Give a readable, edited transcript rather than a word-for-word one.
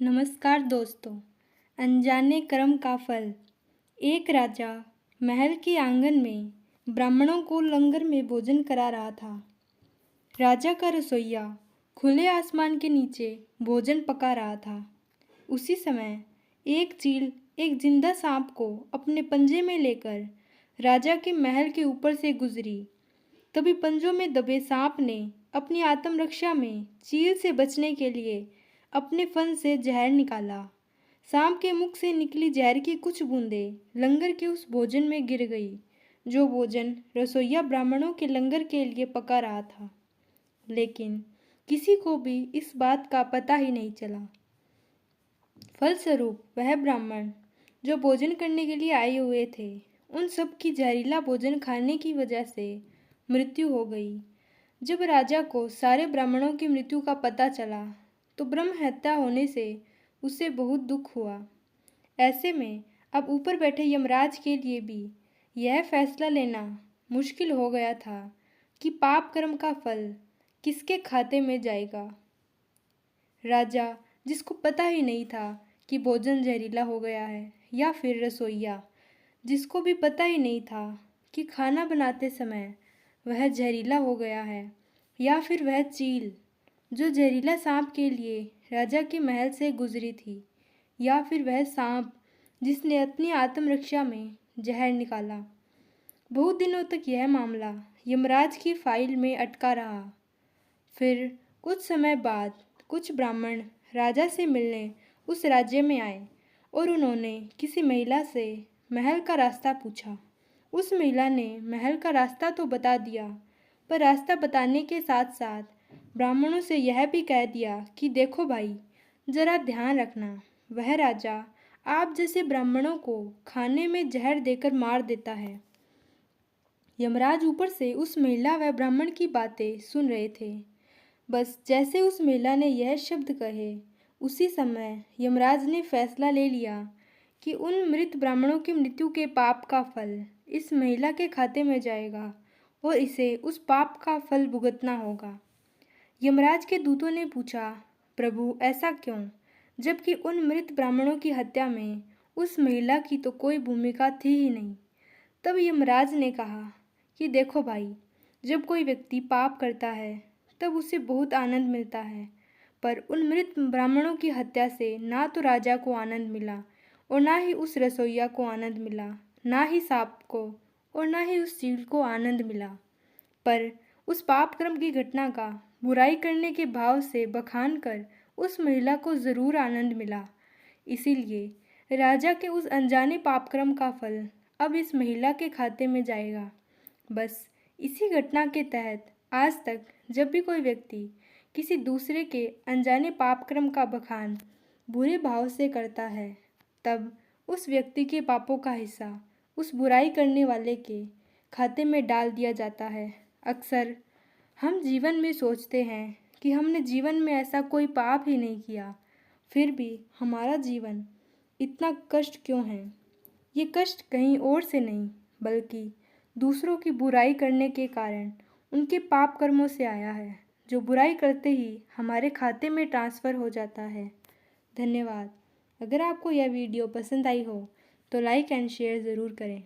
नमस्कार दोस्तों। अनजाने कर्म का फल। एक राजा महल के आंगन में ब्राह्मणों को लंगर में भोजन करा रहा था। राजा का रसोइया खुले आसमान के नीचे भोजन पका रहा था। उसी समय एक चील एक जिंदा सांप को अपने पंजे में लेकर राजा के महल के ऊपर से गुजरी। तभी पंजों में दबे सांप ने अपनी आत्मरक्षा में चील से बचने के लिए अपने फन से जहर निकाला। सांप के मुख से निकली जहर की कुछ बूंदें लंगर के उस भोजन में गिर गई जो भोजन रसोइया ब्राह्मणों के लंगर के लिए पका रहा था। लेकिन किसी को भी इस बात का पता ही नहीं चला। फलस्वरूप वह ब्राह्मण जो भोजन करने के लिए आए हुए थे, उन सब की जहरीला भोजन खाने की वजह से मृत्यु हो गई। जब राजा को सारे ब्राह्मणों की मृत्यु का पता चला तो ब्रह्म हत्या होने से उसे बहुत दुख हुआ। ऐसे में अब ऊपर बैठे यमराज के लिए भी यह फैसला लेना मुश्किल हो गया था कि पाप कर्म का फल किसके खाते में जाएगा। राजा, जिसको पता ही नहीं था कि भोजन जहरीला हो गया है, या फिर रसोइया, जिसको भी पता ही नहीं था कि खाना बनाते समय वह जहरीला हो गया है, या फिर वह चील जो जहरीला सांप के लिए राजा के महल से गुजरी थी, या फिर वह सांप जिसने अपनी आत्मरक्षा में जहर निकाला। बहुत दिनों तक यह मामला यमराज की फाइल में अटका रहा। फिर कुछ समय बाद कुछ ब्राह्मण राजा से मिलने उस राज्य में आए और उन्होंने किसी महिला से महल का रास्ता पूछा। उस महिला ने महल का रास्ता तो बता दिया, पर रास्ता बताने के साथ साथ ब्राह्मणों से यह भी कह दिया कि देखो भाई, जरा ध्यान रखना, वह राजा आप जैसे ब्राह्मणों को खाने में जहर देकर मार देता है। यमराज ऊपर से उस महिला व ब्राह्मण की बातें सुन रहे थे। बस जैसे उस महिला ने यह शब्द कहे, उसी समय यमराज ने फैसला ले लिया कि उन मृत ब्राह्मणों की मृत्यु के पाप का फल इस महिला के खाते में जाएगा और इसे उस पाप का फल भुगतना होगा। यमराज के दूतों ने पूछा, प्रभु ऐसा क्यों, जबकि उन मृत ब्राह्मणों की हत्या में उस महिला की तो कोई भूमिका थी ही नहीं। तब यमराज ने कहा कि देखो भाई, जब कोई व्यक्ति पाप करता है तब उसे बहुत आनंद मिलता है, पर उन मृत ब्राह्मणों की हत्या से ना तो राजा को आनंद मिला और ना ही उस रसोइया को आनंद मिला, ना ही सांप को और ना ही उस चील को आनंद मिला, पर उस पाप कर्म की घटना का बुराई करने के भाव से बखान कर उस महिला को ज़रूर आनंद मिला। इसीलिए राजा के उस अनजाने पापक्रम का फल अब इस महिला के खाते में जाएगा। बस इसी घटना के तहत आज तक जब भी कोई व्यक्ति किसी दूसरे के अनजाने पापक्रम का बखान बुरे भाव से करता है, तब उस व्यक्ति के पापों का हिस्सा उस बुराई करने वाले के खाते में डाल दिया जाता है। अक्सर हम जीवन में सोचते हैं कि हमने जीवन में ऐसा कोई पाप ही नहीं किया, फिर भी हमारा जीवन इतना कष्ट क्यों है। ये कष्ट कहीं और से नहीं, बल्कि दूसरों की बुराई करने के कारण उनके पाप कर्मों से आया है, जो बुराई करते ही हमारे खाते में ट्रांसफ़र हो जाता है। धन्यवाद। अगर आपको यह वीडियो पसंद आई हो तो लाइक एंड शेयर ज़रूर करें।